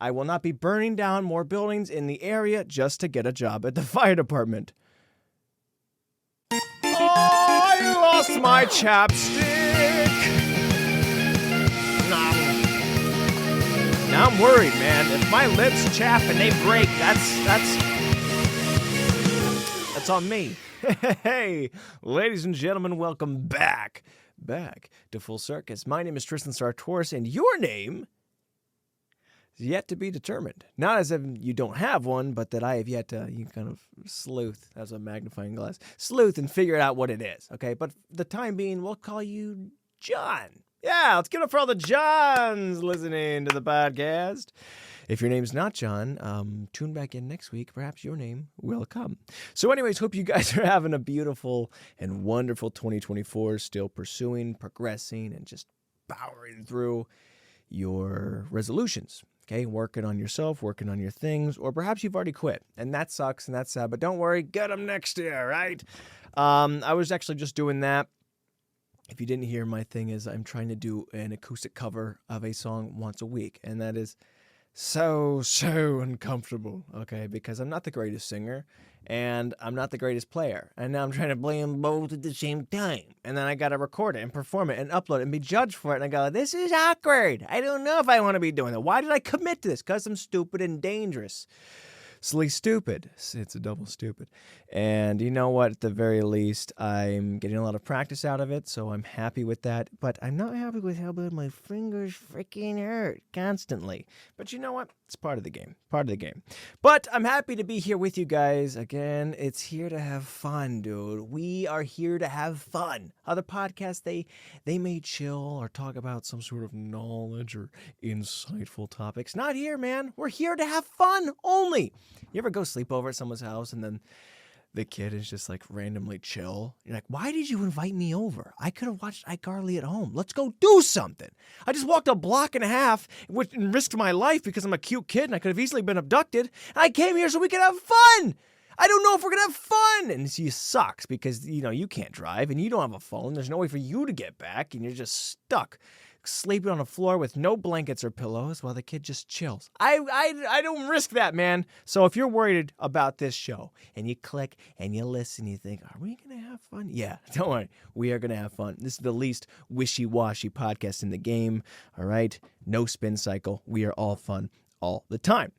I will not be burning down more buildings in the area just to get a job at the fire department. Oh, I lost my chapstick. Now I'm worried, man. If my lips chafe and they break, that's on me. Hey, ladies and gentlemen, welcome back to Full Circus. My name is Tristan Sartoris, and your name is yet to be determined. Not as if you don't have one, but that I have yet to kind of sleuth, as a magnifying glass, sleuth and figure out what it is, okay? But for the time being, we'll call you John. Yeah, let's give it up for all the Johns listening to the podcast. If your name's not John, tune back in next week. Perhaps your name will come. So anyways, hope you guys are having a beautiful and wonderful 2024, still pursuing, progressing, and just powering through your resolutions. Okay, working on yourself, working on your things, or perhaps you've already quit, and that sucks and that's sad, but don't worry, get them next year, right? I was actually just doing that. If you didn't hear, my thing is I'm trying to do an acoustic cover of a song once a week, and that is so uncomfortable, okay? Because I'm not the greatest singer, and I'm not the greatest player, and now I'm trying to play them both at the same time, and then I gotta record it and perform it and upload it and be judged for it, and I go, this is awkward. I don't know if I want to be doing it. Why did I commit to this? Because I'm stupid and dangerous. Stupid. It's a double stupid. And you know what? At the very least, I'm getting a lot of practice out of it, so I'm happy with that. But I'm not happy with how bad my fingers freaking hurt constantly. But you know what? It's part of the game. But I'm happy to be here with you guys. Again, it's here to have fun, dude. We are here to have fun. Other podcasts, they may chill or talk about some sort of knowledge or insightful topics. Not here, man. We're here to have fun only. You ever go sleep over at someone's house and then the kid is just like randomly chill? You're like, why did you invite me over? I could have watched iCarly at home. Let's go do something. I just walked a block and a half and risked my life because I'm a cute kid and I could have easily been abducted. And I came here so we could have fun. I don't know if we're going to have fun. And it sucks because, you can't drive and you don't have a phone. There's no way for you to get back and you're just stuck sleeping on a floor with no blankets or pillows while the kid just chills. I don't risk that, man. So if you're worried about this show and you click and you listen, you think, are we going to have fun? Yeah, don't worry. We are going to have fun. This is the least wishy-washy podcast in the game. All right? No spin cycle. We are all fun all the time.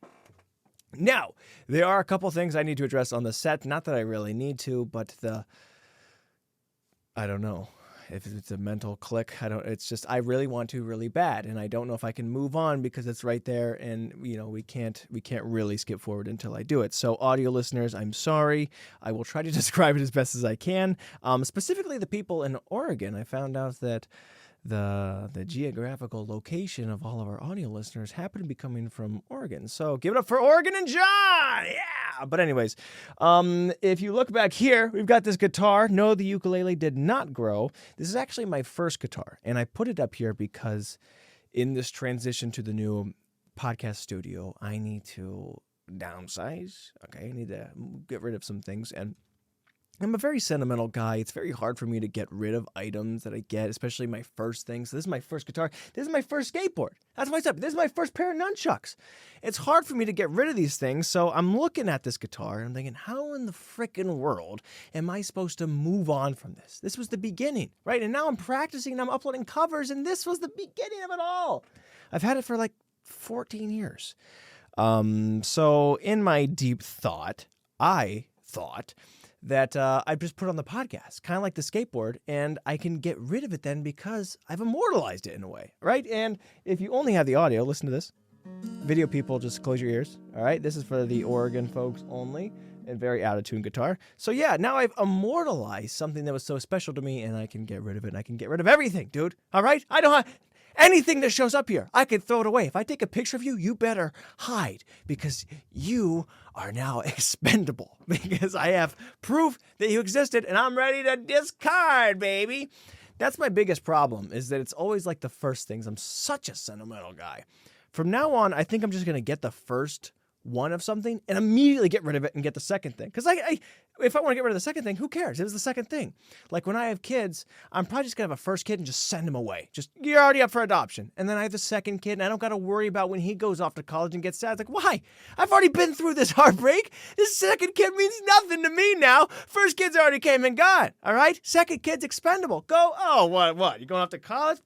Now, there are a couple things I need to address on the set. Not that I really need to, but I don't know. If it's a mental click, I really want to really bad, and I don't know if I can move on because it's right there, and we can't really skip forward until I do it. So audio listeners, I'm sorry. I will try to describe it as best as I can. Specifically the people in Oregon, I found out that the geographical location of all of our audio listeners happen to be coming from Oregon. So give it up for Oregon and John! Yeah! But anyways, if you look back here, we've got this guitar. No, the ukulele did not grow. This is actually my first guitar, and I put it up here because in this transition to the new podcast studio, I need to downsize. Okay, I need to get rid of some things, and I'm a very sentimental guy. It's very hard for me to get rid of items that I get, especially my first things. So this is my first guitar. This is my first skateboard. That's what's up. This is my first pair of nunchucks. It's hard for me to get rid of these things, so I'm looking at this guitar and I'm thinking, how in the frickin' world am I supposed to move on from this? This was the beginning, right? And now I'm practicing and I'm uploading covers, and this was the beginning of it all. I've had it for like 14 years. So in my deep thought, I thought that I just put on the podcast, kind of like the skateboard, and I can get rid of it then because I've immortalized it in a way, right? And if you only have the audio, listen to this. Video people, just close your ears, all right? This is for the Oregon folks only, and very out-of-tune guitar. So yeah, now I've immortalized something that was so special to me, and I can get rid of it, and I can get rid of everything, dude, all right? I don't have anything that shows up here. I could throw it away. If I take a picture of you, you better hide because you are now expendable because I have proof that you existed and I'm ready to discard, baby. That's my biggest problem, is that it's always like the first things. I'm such a sentimental guy. From now on, I think I'm just going to get the first one of something and immediately get rid of it and get the second thing. Because if I want to get rid of the second thing, who cares? It was the second thing. Like when I have kids, I'm probably just going to have a first kid and just send him away. Just, you're already up for adoption. And then I have the second kid and I don't got to worry about when he goes off to college and gets sad. It's like, why? I've already been through this heartbreak. This second kid means nothing to me now. First kid's already came and gone. All right? Second kid's expendable. Go, oh, what? You going off to college?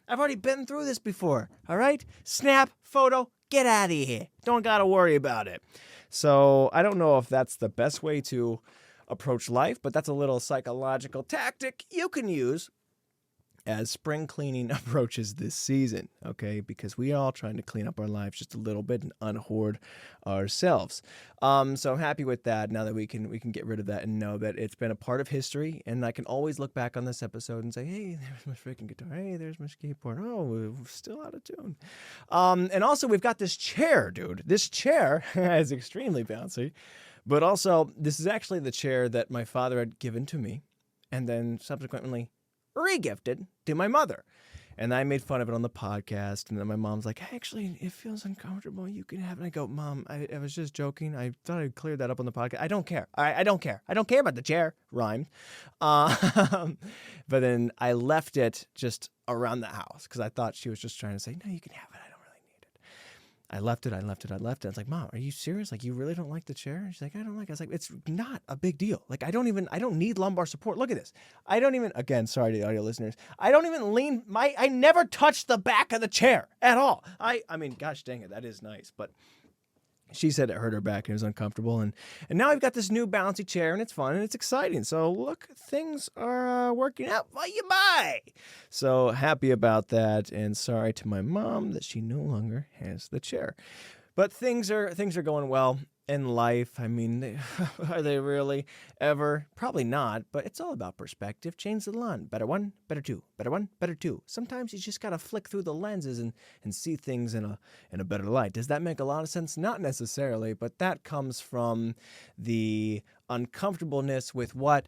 I've already been through this before. All right? Snap, photo, get out of here. Don't got to worry about it. So I don't know if that's the best way to approach life, but that's a little psychological tactic you can use as spring cleaning approaches this season, okay? Because we are all trying to clean up our lives just a little bit and unhoard ourselves. So I'm happy with that now that we can get rid of that and know that it's been a part of history, and I can always look back on this episode and say, hey, there's my freaking guitar. Hey, there's my skateboard. Oh, we're still out of tune. And also we've got this chair, dude. This chair is extremely bouncy, but also this is actually the chair that my father had given to me and then subsequently re-gifted to my mother. And I made fun of it on the podcast, and then my mom's like, hey, actually, it feels uncomfortable. You can have it. I go, Mom, I was just joking. I thought I'd clear that up on the podcast. I don't care. I don't care. I don't care about the chair. Rhymed. But then I left it just around the house because I thought she was just trying to say, no, you can have it. I don't really need it. I left it. I was like, Mom, are you serious? Like, you really don't like the chair? And she's like, I don't like it. I was like, it's not a big deal. Like, I don't need lumbar support. Look at this. Again, sorry to the audio listeners. I don't even I never touch the back of the chair at all. I mean, gosh dang it. That is nice. But she said it hurt her back and it was uncomfortable. And now I've got this new bouncy chair and it's fun and it's exciting. So look, things are working out for you, bye. So happy about that. And sorry to my mom that she no longer has the chair. But things are going well in life. I mean, are they really ever? Probably not, but it's all about perspective. Change the lens. Better one, better two. Better one, better two. Sometimes you just got to flick through the lenses and see things in a better light. Does that make a lot of sense? Not necessarily, but that comes from the uncomfortableness with what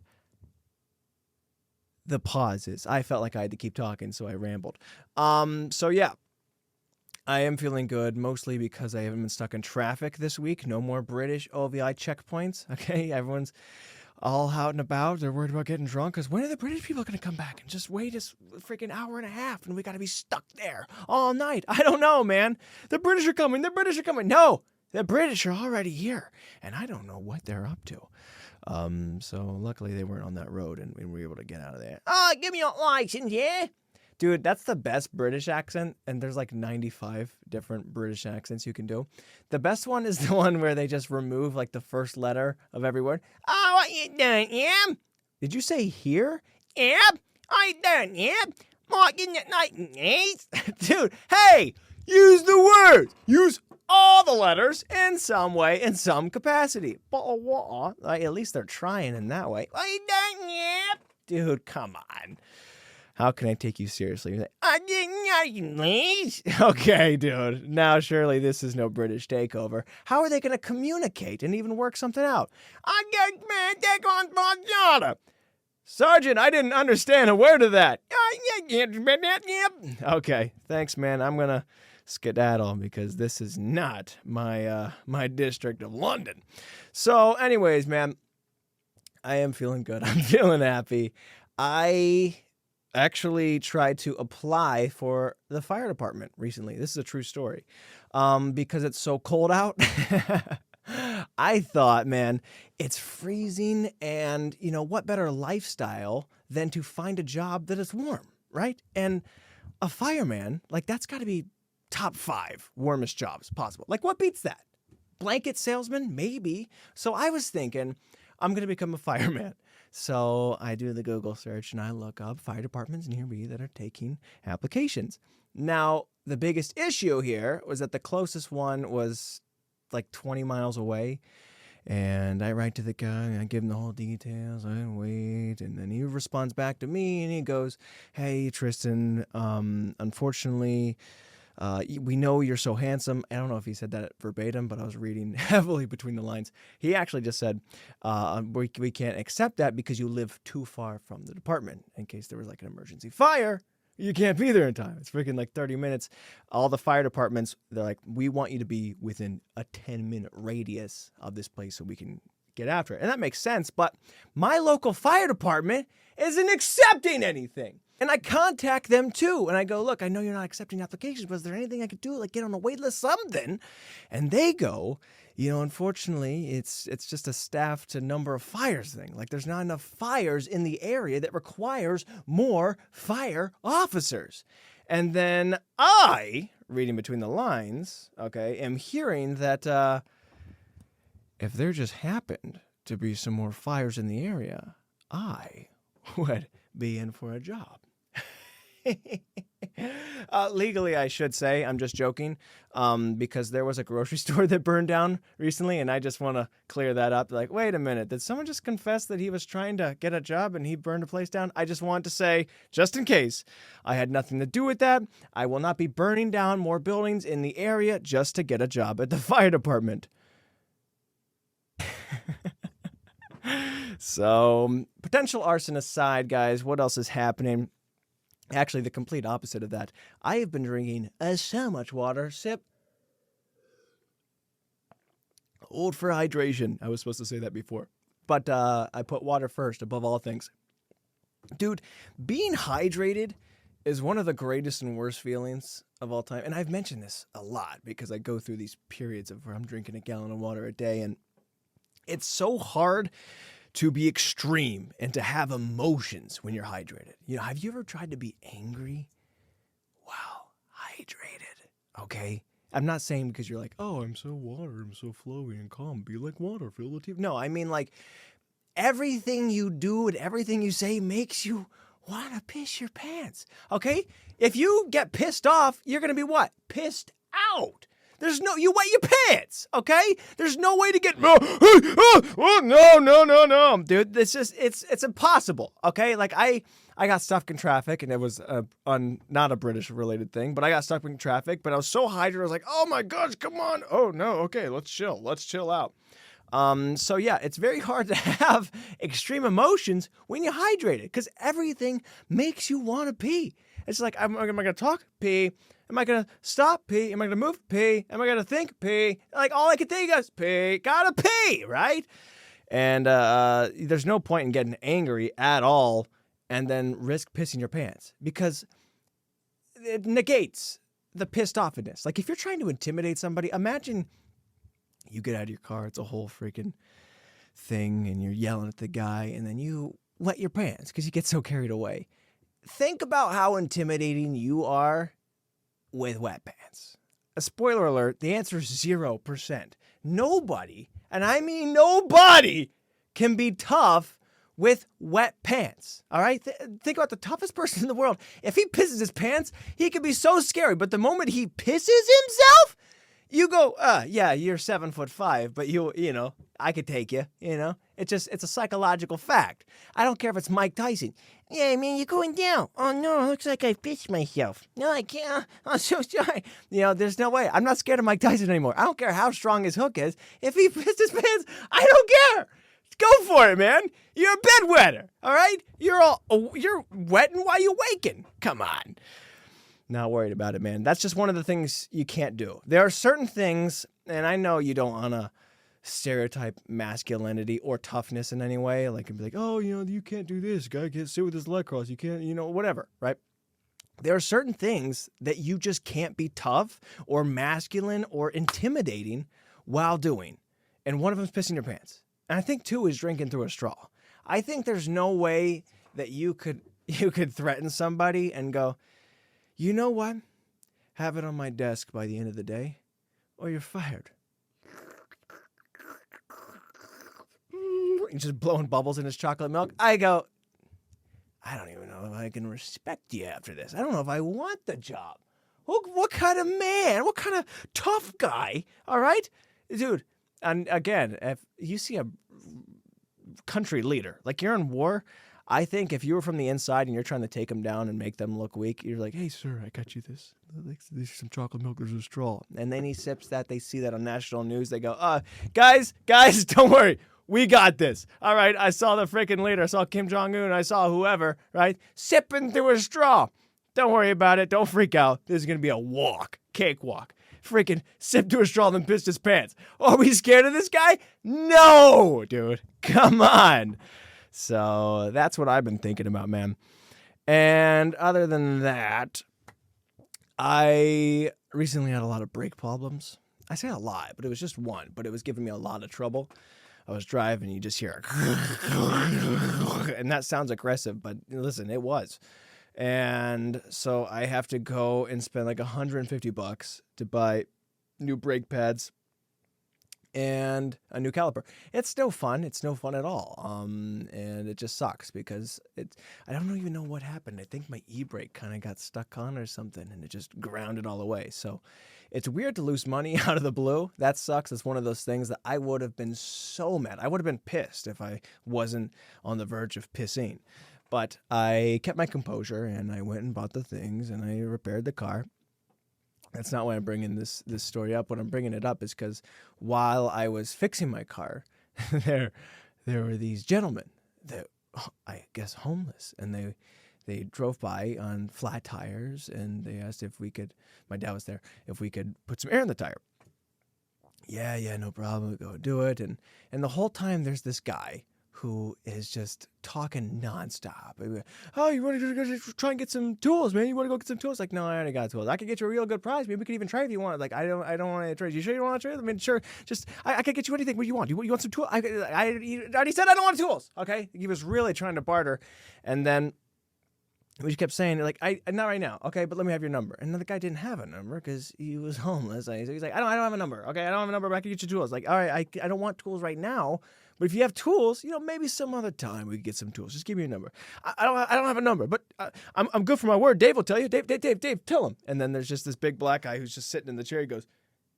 the pause is. I felt like I had to keep talking, so I rambled. So yeah. I am feeling good, mostly because I haven't been stuck in traffic this week. No more British OVI checkpoints, okay? Everyone's all out and about. They're worried about getting drunk because when are the British people going to come back and just wait a freaking hour and a half and we got to be stuck there all night? I don't know, man. The British are coming. No, the British are already here, and I don't know what they're up to. So luckily they weren't on that road and we were able to get out of there. Oh, give me your license, yeah? Dude, that's the best British accent, and there's like 95 different British accents you can do. The best one is the one where they just remove like the first letter of every word. Oh, what you doing, yeah? Did you say here? Yeah. What you doing, yeah? What you doing, dude, hey, use the words. Use all the letters in some way, in some capacity. At least they're trying in that way. What you doing, yeah? Dude, come on. How can I take you seriously? You're like, I didn't know you, okay, dude. Now, surely this is no British takeover. How are they going to communicate and even work something out? I get man, take on Bonjada. Sergeant, I didn't understand a word of that. Okay, thanks, man. I'm going to skedaddle because this is not my district of London. So, anyways, man, I am feeling good. I'm feeling happy. I actually tried to apply for the fire department recently. This is a true story. Because it's so cold out. I thought, man, it's freezing and, you know, what better lifestyle than to find a job that is warm, right? And a fireman, like that's got to be top 5 warmest jobs possible. Like what beats that? Blanket salesman? Maybe. So I was thinking, I'm going to become a fireman. So I do the Google search and I look up fire departments near me that are taking applications. Now, the biggest issue here was that the closest one was like 20 miles away. And I write to the guy and I give him the whole details. I wait. And then he responds back to me and he goes, hey, Tristan, unfortunately, we know you're so handsome. I don't know if he said that verbatim, but I was reading heavily between the lines. He actually just said, we can't accept that because you live too far from the department. In case there was like an emergency fire, You can't be there in time. It's freaking like 30 minutes. All the fire departments, they're like, we want you to be within a 10-minute radius of this place so we can get after it. And that makes sense, but my local fire department isn't accepting anything. And I contact them too. And I go, look, I know you're not accepting applications, but is there anything I could do? Like get on a wait list, something? And they go, unfortunately, it's just a staff to number of fires thing. Like there's not enough fires in the area that requires more fire officers. And then I, reading between the lines, okay, am hearing that if there just happened to be some more fires in the area, I would be in for a job. Legally, I should say, I'm just joking, because there was a grocery store that burned down recently, and I just want to clear that up. Like, wait a minute, did someone just confess that he was trying to get a job and he burned a place down? I just want to say, just in case, I had nothing to do with that. I will not be burning down more buildings in the area just to get a job at the fire department. So, potential arson aside, guys, what else is happening? Actually, the complete opposite of that. I have been drinking so much water. Sip. Old for hydration. I was supposed to say that before. But I put water first, above all things. Dude, being hydrated is one of the greatest and worst feelings of all time. And I've mentioned this a lot because I go through these periods of where I'm drinking a gallon of water a day. And it's so hard to be extreme and to have emotions when you're hydrated. Have you ever tried to be angry while hydrated? Okay? I'm not saying because you're like, oh, I'm so water, I'm so flowy and calm. Be like water, feel the TV. No, I mean like everything you do and everything you say makes you want to piss your pants. Okay? If you get pissed off, you're going to be what? Pissed out. You wet your pants, okay? There's no way to get, no, dude, it's impossible, okay? Like, I got stuck in traffic, and it was not a British-related thing, but I got stuck in traffic, but I was so hydrated, I was like, oh my gosh, come on. Oh, no, okay, let's chill out. So yeah, it's very hard to have extreme emotions when you're hydrated, because everything makes you want to pee. It's like, am I going to talk? Pee. Am I going to stop? Pee. Am I going to move? Pee. Am I going to think? Pee. Like, all I can think is pee. Gotta pee, right? And there's no point in getting angry at all and then risk pissing your pants because it negates the pissed offness. Like, if you're trying to intimidate somebody, imagine you get out of your car, it's a whole freaking thing, and you're yelling at the guy, and then you wet your pants because you get so carried away. Think about how intimidating you are with wet pants. A spoiler alert, the answer is 0%. Nobody, and I mean nobody, can be tough with wet pants. All right? Think about the toughest person in the world. If he pisses his pants, he can be so scary. But the moment he pisses himself, you go, yeah, you're 7'5", but I could take you, It's a psychological fact. I don't care if it's Mike Tyson. Yeah, man, you're going down. Oh, no, it looks like I pissed myself. No, I can't. I'm so sorry. There's no way. I'm not scared of Mike Tyson anymore. I don't care how strong his hook is. If he pissed his pants, I don't care. Go for it, man. You're a bedwetter, all right? You're wetting while you're waking. Come on. Not worried about it, man. That's just one of the things you can't do. There are certain things, and I know you don't want to stereotype masculinity or toughness in any way. Like, and be like, oh, you can't do this. Guy can't sit with his leg crossed. You can't, whatever, right? There are certain things that you just can't be tough or masculine or intimidating while doing. And one of them is pissing your pants. And I think two is drinking through a straw. I think there's no way that you could threaten somebody and go, you know what? Have it on my desk by the end of the day, or you're fired. He's just blowing bubbles in his chocolate milk. I go, I don't even know if I can respect you after this. I don't know if I want the job. What kind of man? What kind of tough guy? All right? Dude, and again, if you see a country leader, like you're in war, I think if you were from the inside and you're trying to take them down and make them look weak, you're like, hey, sir, I got you this. There's some chocolate milk, there's a straw. And then he sips that. They see that on national news. They go, guys, don't worry. We got this. All right, I saw the freaking leader. I saw Kim Jong-un. I saw whoever, right? Sipping through a straw. Don't worry about it. Don't freak out. This is going to be a walk. Cakewalk. Freaking sip to a straw then pissed his pants. Are we scared of this guy? No, dude. Come on. So that's what I've been thinking about, man. And other than that, I recently had a lot of brake problems. I say a lot, but it was just one, but it was giving me a lot of trouble. I was driving, you just hear and that sounds aggressive, but listen, it was. And so I have to go and spend like $150 to buy new brake pads and a new caliper. It's no fun. It's no fun at all. And it just sucks because I don't even know what happened. I think my e-brake kind of got stuck on or something and it just ground it all away. So it's weird to lose money out of the blue. That sucks. It's one of those things that I would have been so mad. I would have been pissed if I wasn't on the verge of pissing. But I kept my composure and I went and bought the things and I repaired the car. That's not why I'm bringing this story up. What I'm bringing it up is because while I was fixing my car, there were these gentlemen that I guess homeless, and they drove by on flat tires, and they asked if we could. My dad was there. If we could put some air in the tire. Yeah, no problem. Go do it. And the whole time there's this guy who is just talking nonstop. Oh, you want to go try and get some tools, man? You want to go get some tools? Like, no, I already got tools. I could get you a real good price. Maybe we could even trade if you want. Like, I don't want to trade. You sure you don't want to trade? I mean, sure. Just I could get you anything. What do you want? You want some tools? I already said I don't want tools. Okay, he was really trying to barter, and then we kept saying like, not right now. Okay, but let me have your number. And then the guy didn't have a number because he was homeless. He's like, I don't have a number. Okay, I don't have a number, but I can get you tools. Like, all right, I don't want tools right now. But if you have tools, maybe some other time we can get some tools. Just give me your number. I don't have a number, but I'm good for my word. Dave will tell you. Dave, tell him. And then there's just this big black guy who's just sitting in the chair. He goes,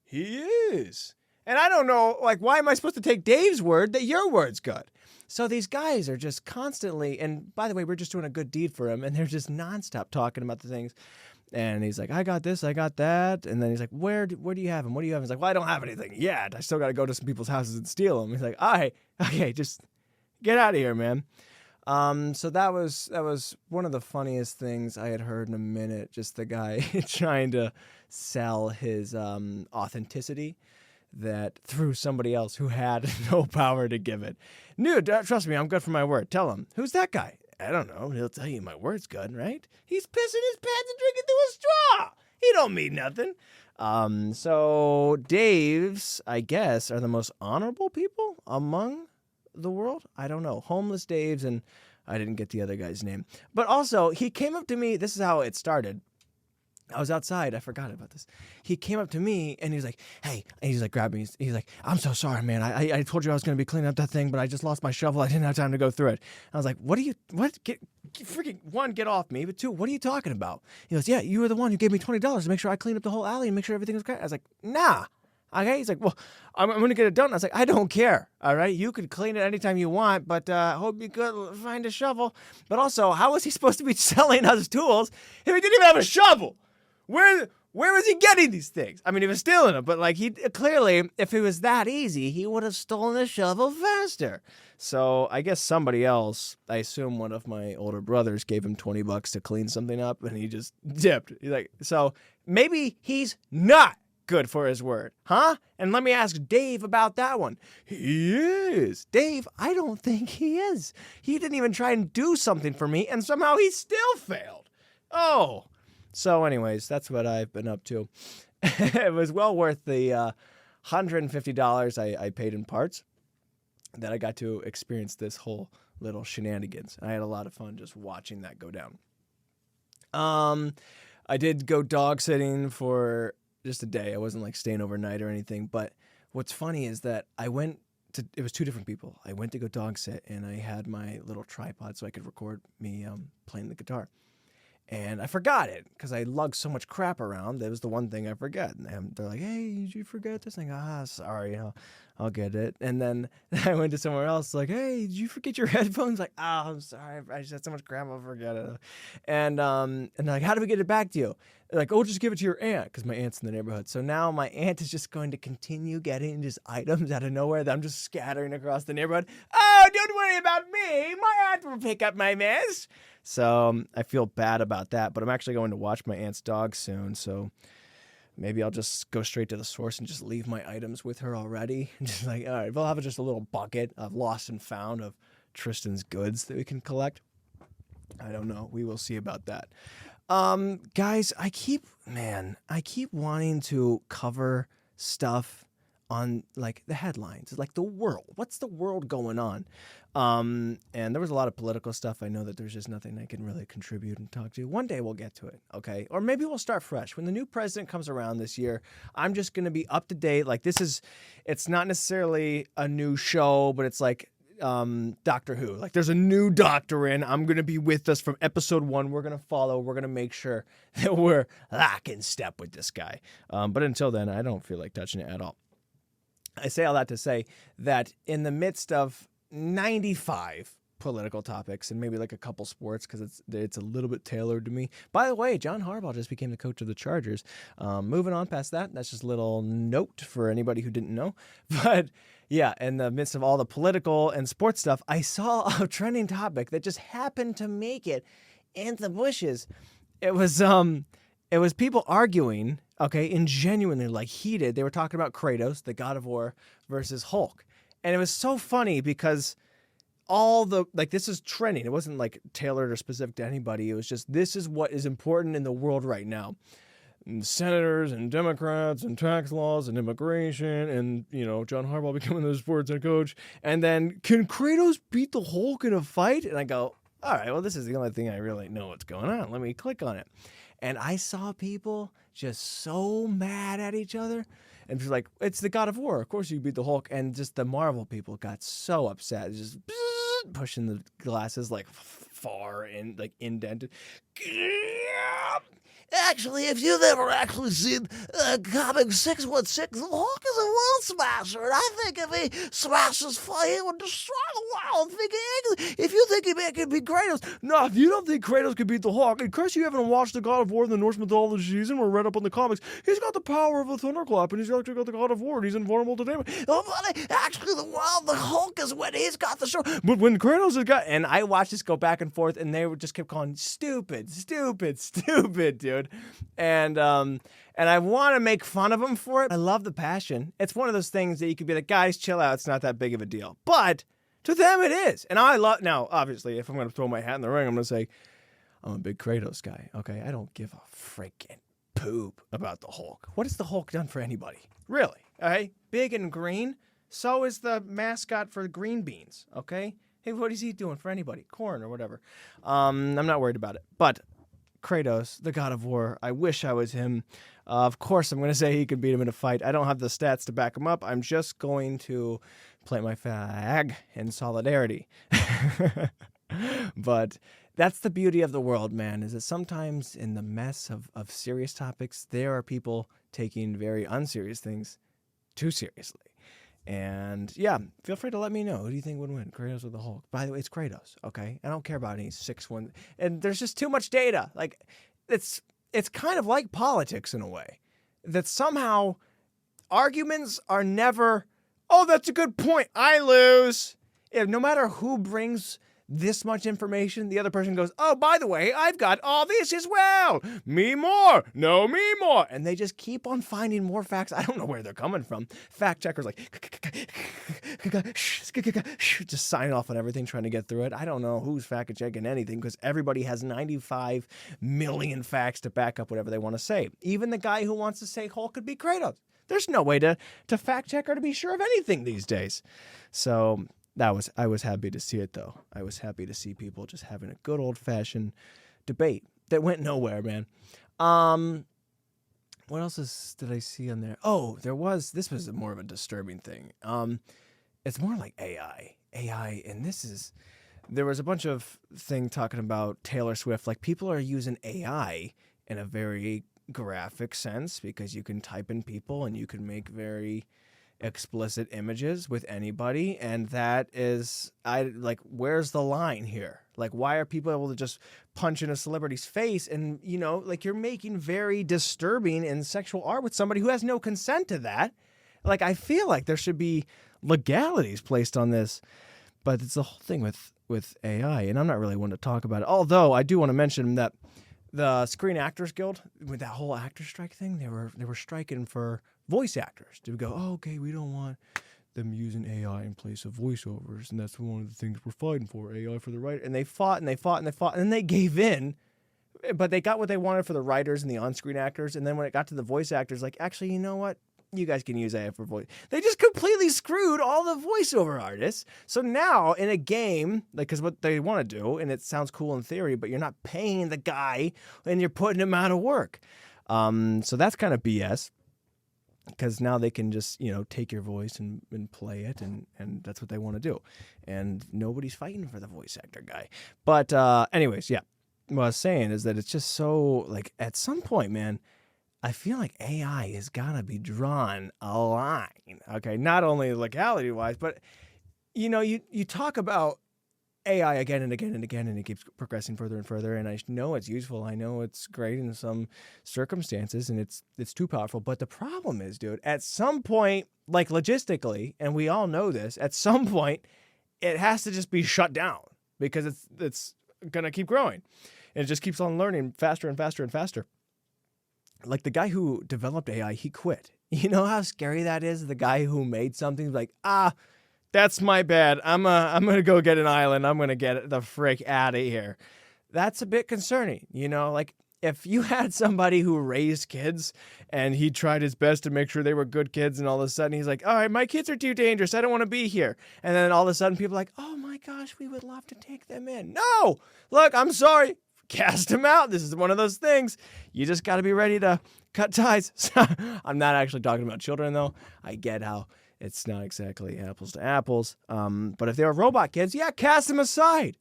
he is. And I don't know, like, why am I supposed to take Dave's word that your word's good? So these guys are just constantly, and by the way, we're just doing a good deed for him, and they're just nonstop talking about the things. And he's like, I got this, I got that. And then he's like, where do you have him? What do you have? He's like, well, I don't have anything yet. I still got to go to some people's houses and steal them. He's like, all right, okay, just get out of here, man. So that was one of the funniest things I had heard in a minute. Just the guy trying to sell his authenticity that through somebody else who had no power to give it. Dude, trust me, I'm good for my word. Tell him. Who's that guy? I don't know. He'll tell you my word's good, right? He's pissing his pants and drinking through a straw. He don't mean nothing. So Daves, I guess, are the most honorable people among the world. I don't know. Homeless Daves, and I didn't get the other guy's name. But also, he came up to me. This is how it started. I was outside. I forgot about this. He came up to me and he's like, hey, and he's like, grab me. He's like, I'm so sorry, man. I told you I was going to be cleaning up that thing, but I just lost my shovel. I didn't have time to go through it. I was like, get off me. But two, what are you talking about? He goes, yeah, you were the one who gave me $20 to make sure I cleaned up the whole alley and make sure everything was correct. I was like, nah. Okay. He's like, well, I'm going to get it done. I was like, I don't care. All right. You could clean it anytime you want, but hope you could find a shovel. But also, how was he supposed to be selling us tools if he didn't even have a shovel? Where was he getting these things? I mean, he was stealing them, but like he clearly, if it was that easy, he would have stolen a shovel faster. So I guess somebody else, I assume one of my older brothers, gave him $20 to clean something up, and he just dipped. He's like, so maybe he's not good for his word, huh? And let me ask Dave about that one. He is. Dave, I don't think he is. He didn't even try and do something for me, and somehow he still failed. Oh. So anyways, that's what I've been up to. It was well worth the $150 I paid in parts that I got to experience this whole little shenanigans. I had a lot of fun just watching that go down. I did go dog sitting for just a day. I wasn't like staying overnight or anything. But what's funny is that it was two different people. I went to go dog sit and I had my little tripod so I could record me playing the guitar. And I forgot it because I lugged so much crap around. That was the one thing I forgot. And they're like, hey, did you forget this? I'm like, sorry, I'll get it. And then I went to somewhere else like, hey, did you forget your headphones? Like, I'm sorry. I just had so much crap, I'll forget it. And they're like, how do we get it back to you? They're like, just give it to your aunt because my aunt's in the neighborhood. So now my aunt is just going to continue getting just items out of nowhere that I'm just scattering across the neighborhood. Oh, don't worry about me. My aunt will pick up my mess. So I feel bad about that, but I'm actually going to watch my aunt's dog soon. So maybe I'll just go straight to the source and just leave my items with her already. Just like, all right, we'll have just a little bucket of lost and found of Tristan's goods that we can collect. I don't know. We will see about that. Guys, I keep wanting to cover stuff on like the headlines, like the world. What's the world going on? And there was a lot of political stuff. I know that there's just nothing I can really contribute and talk to. One day we'll get to it, okay? Or maybe we'll start fresh. When the new president comes around this year, I'm just going to be up to date. Like it's not necessarily a new show, but it's like Doctor Who. Like there's a new doctor in. I'm going to be with us from episode 1. We're going to follow. We're going to make sure that we're lock in step with this guy. But until then, I don't feel like touching it at all. I say all that to say that in the midst of 95 political topics and maybe like a couple sports, because it's a little bit tailored to me. By the way, John Harbaugh just became the coach of the Chargers. Moving on past that, that's just a little note for anybody who didn't know. But yeah, in the midst of all the political and sports stuff, I saw a trending topic that just happened to make it in the bushes. It was people arguing, okay, and genuinely like heated. They were talking about Kratos, the God of War, versus Hulk. And it was so funny because this is trending. It wasn't like tailored or specific to anybody. It was just, this is what is important in the world right now. And senators and Democrats and tax laws and immigration and, John Harbaugh becoming the sports head coach. And then, can Kratos beat the Hulk in a fight? And I go, all right, well, this is the only thing I really know what's going on. Let me click on it. And I saw people just so mad at each other. And it's like, it's the God of War. Of course you beat the Hulk. And just the Marvel people got so upset. Just pushing the glasses like far and like indented. Actually, if you've ever actually seen comic 616, the Hulk is a world smasher, and I think if he smashes fire, he would destroy the world. If you think he can beat Kratos, no, if you don't think Kratos can beat the Hulk, and Chris, you haven't watched the God of War in the Norse mythology season or read up on the comics, he's got the power of a thunderclap, and he's actually got the God of War, and he's invulnerable to damage. Oh, buddy, actually, the Hulk is when he's got the show. But when Kratos has got, and I watched this go back and forth, and they would just kept calling stupid, dude. And I want to make fun of him for it. I love the passion. It's one of those things that you could be like, guys, chill out. It's not that big of a deal. But to them, it is. And now, obviously, if I'm going to throw my hat in the ring, I'm going to say, I'm a big Kratos guy. Okay, I don't give a freaking poop about the Hulk. What has the Hulk done for anybody? Really? Okay, big and green. So is the mascot for the green beans. Okay, hey, what is he doing for anybody? Corn or whatever. I'm not worried about it. But Kratos, the God of War, I wish I was him. Of course, I'm going to say he could beat him in a fight. I don't have the stats to back him up. I'm just going to plant my flag in solidarity. But that's the beauty of the world, man, is that sometimes in the mess of serious topics, there are people taking very unserious things too seriously. And yeah, feel free to let me know. Who do you think would win, Kratos or the Hulk? By the way, it's Kratos, okay? I don't care about any 6-1. And there's just too much data. Like, it's kind of like politics in a way. That somehow arguments are never, oh, that's a good point, I lose. No matter who brings this much information, the other person goes, oh, by the way, I've got all this as well. Me more. No, me more. And they just keep on finding more facts. I don't know where they're coming from. Fact checkers like, just sign off on everything, trying to get through it. I don't know who's fact checking anything because everybody has 95 million facts to back up whatever they want to say. Even the guy who wants to say Hulk could be Kratos. There's no way to fact check or to be sure of anything these days. So I was happy to see it, though. I was happy to see people just having a good old-fashioned debate that went nowhere, man. What else did I see on there? Oh, this was more of a disturbing thing. It's more like AI, and there was a bunch of thing talking about Taylor Swift. Like, people are using AI in a very graphic sense because you can type in people and you can make very explicit images with anybody, and that is, where's the line here? Like, why are people able to just punch in a celebrity's face and, like, you're making very disturbing and sexual art with somebody who has no consent to that? Like, I feel like there should be legalities placed on this. But it's the whole thing with AI, and I'm not really one to talk about it. Although I do want to mention that the Screen Actors Guild, with that whole actor strike thing, they were striking for voice actors to go, oh, okay, we don't want them using AI in place of voiceovers, and that's one of the things we're fighting for, AI for the writer. And they fought and they fought and they fought, and then they gave in. But they got what they wanted for the writers and the on-screen actors, and then when it got to the voice actors, like, actually, you know what? You guys can use AI for voice. They just completely screwed all the voiceover artists. So now in a game, like, because what they want to do, and it sounds cool in theory, but you're not paying the guy and you're putting him out of work. So that's kind of BS. Because now they can just, take your voice and play it, and that's what they want to do. And nobody's fighting for the voice actor guy. But anyways, yeah. What I was saying is that it's just so, like, at some point, man, I feel like AI is gotta be drawn a line. Okay, not only legality-wise, but, you talk about AI again and again and again, and it keeps progressing further and further, and I know it's useful. I know it's great in some circumstances, and it's too powerful. But the problem is, dude, at some point, like logistically, and we all know this, at some point, it has to just be shut down because it's going to keep growing. And it just keeps on learning faster and faster and faster. Like the guy who developed AI, he quit. You know how scary that is? The guy who made something like, that's my bad. I'm going to go get an island. I'm going to get the frick out of here. That's a bit concerning. Like if you had somebody who raised kids and he tried his best to make sure they were good kids, and all of a sudden he's like, all right, my kids are too dangerous. I don't want to be here. And then all of a sudden people are like, oh my gosh, we would love to take them in. No, look, I'm sorry. Cast them out. This is one of those things. You just got to be ready to cut ties. I'm not actually talking about children, though. I get how it's not exactly apples to apples. But if they were robot kids, yeah, cast them aside.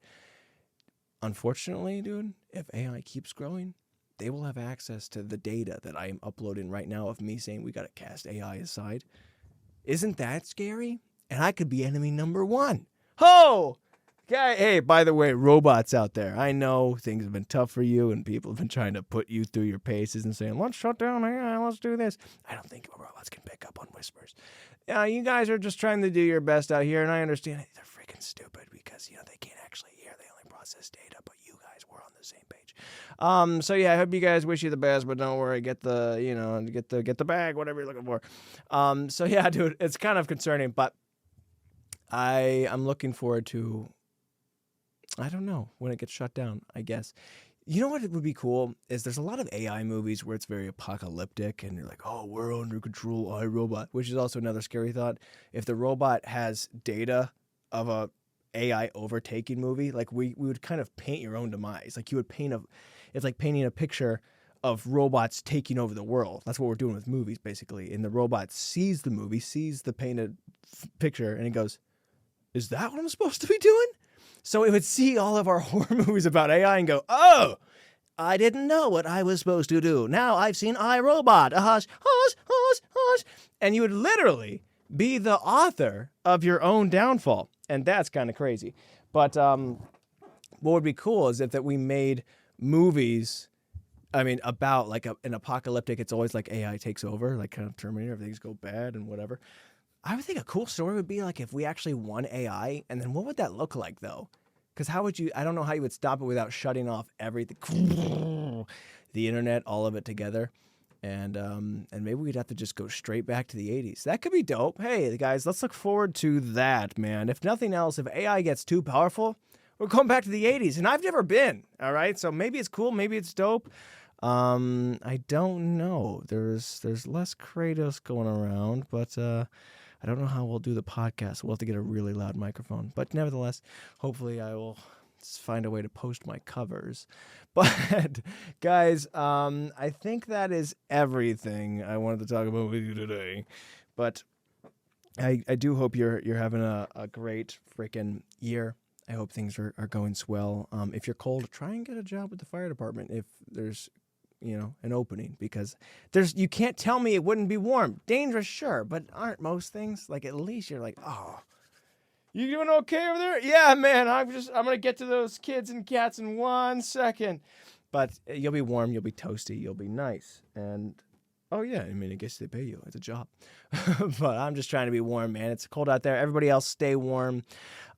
Unfortunately, dude, if AI keeps growing, they will have access to the data that I am uploading right now of me saying we got to cast AI aside. Isn't that scary? And I could be enemy number one. Ho! Okay, hey, by the way, robots out there, I know things have been tough for you and people have been trying to put you through your paces and saying, let's shut down AI, let's do this. I don't think robots can pick up on whispers. You guys are just trying to do your best out here, and I understand they're freaking stupid because, they can't actually hear. They only process data, but you guys were on the same page. So yeah, I hope you guys wish you the best, but don't worry, get the bag, whatever you're looking for. So yeah, dude, it's kind of concerning, but I'm looking forward to, I don't know, when it gets shut down, I guess. You know what would be cool is there's a lot of AI movies where it's very apocalyptic and you're like, oh, we're under control, iRobot, which is also another scary thought. If the robot has data of a AI overtaking movie, like we would kind of paint your own demise. Like you would it's like painting a picture of robots taking over the world. That's what we're doing with movies, basically. And the robot sees the movie, sees the painted picture, and it goes, is that what I'm supposed to be doing? So it would see all of our horror movies about AI and go, oh, I didn't know what I was supposed to do. Now I've seen iRobot. Hush, hush, hush, hush. And you would literally be the author of your own downfall. And that's kind of crazy. But what would be cool is if that we made movies, about like an apocalyptic, it's always like AI takes over, like kind of Terminator, things go bad and whatever. I would think a cool story would be like if we actually won AI, and then what would that look like though? Because I don't know how you would stop it without shutting off everything, the internet, all of it together. And maybe we'd have to just go straight back to the 80s. That could be dope. Hey, guys, let's look forward to that, man. If nothing else, if AI gets too powerful, we're going back to the 80s. And I've never been, all right? So maybe it's cool, maybe it's dope. I don't know. There's less Kratos going around, but I don't know how we'll do the podcast. We'll have to get a really loud microphone. But nevertheless, hopefully I will find a way to post my covers. But guys, I think that is everything I wanted to talk about with you today. But I do hope you're having a great freaking year. I hope things are going swell. If you're cold, try and get a job with the fire department if there's an opening, because you can't tell me it wouldn't be warm. Dangerous, sure, but aren't most things? Like, at least you're like, oh, you doing okay over there? Yeah, man, I'm going to get to those kids and cats in 1 second. But you'll be warm, you'll be toasty, you'll be nice. And, oh yeah, I guess they pay you. It's a job. But I'm just trying to be warm, man. It's cold out there. Everybody else stay warm.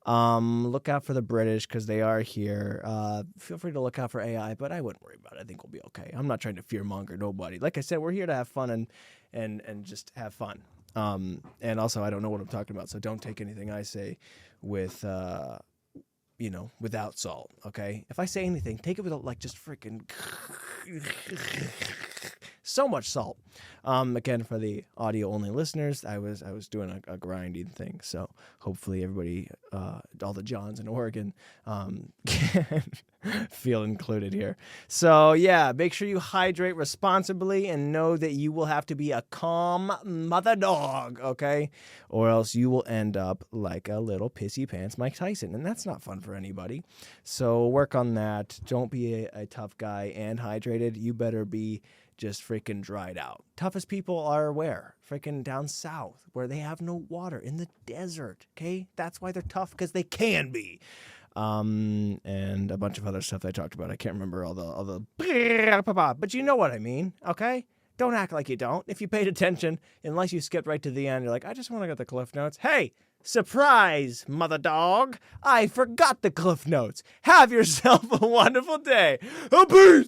Look out for the British because they are here. Feel free to look out for AI, but I wouldn't worry about it. I think we'll be okay. I'm not trying to fearmonger nobody. Like I said, we're here to have fun and just have fun. And also, I don't know what I'm talking about, so don't take anything I say with without salt. Okay, if I say anything, take it with just freaking so much salt. Again, for the audio only listeners, I was doing a grinding thing, so hopefully everybody, all the Johns in Oregon, can feel included here. So yeah, make sure you hydrate responsibly and know that you will have to be a calm mother dog, okay, or else you will end up like a little pissy pants Mike Tyson, and that's not fun for anybody. So work on that. Don't be a tough guy and hydrated. You better be just freaking dried out. Toughest people are where? Freaking down south, where they have no water, in the desert, okay? That's why they're tough, because they can be. And a bunch of other stuff I talked about. I can't remember all the but you know what I mean, okay? Don't act like you don't. If you paid attention, unless you skipped right to the end, you're like, I just want to get the Cliff Notes. Hey, surprise, mother dog. I forgot the Cliff Notes. Have yourself a wonderful day. Peace!